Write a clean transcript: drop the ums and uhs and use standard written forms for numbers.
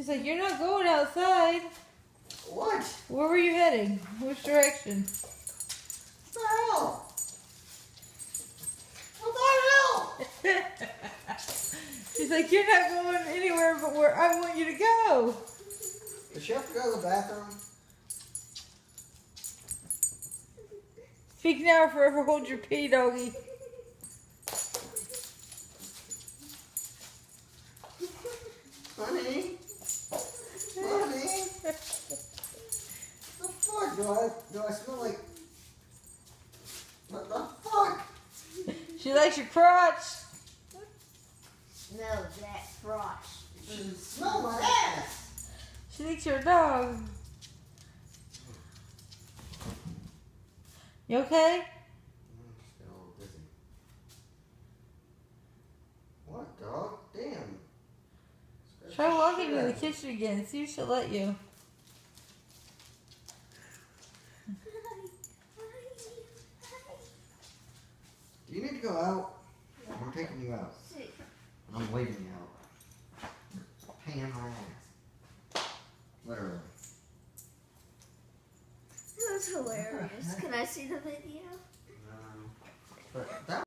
She's like, you're not going outside. What? Where were you heading? Which direction? What the hell? What the hell? She's like, you're not going anywhere but where I want you to go. Does she have to go to the bathroom? Speak now or forever hold your pee, doggy. Honey? Honey? What the fuck? Do I smell like... What the fuck? She likes your crotch. No, that crotch. She smell my ass. She thinks you're a dog. You okay? I'm still a little dizzy. What, dog? Damn. Try walking to the kitchen again. See if she'll let you. Do you need to go out? I'm taking you out. I'm leaving you out. Pain in my ass. Literally. That was hilarious. Can I see the video?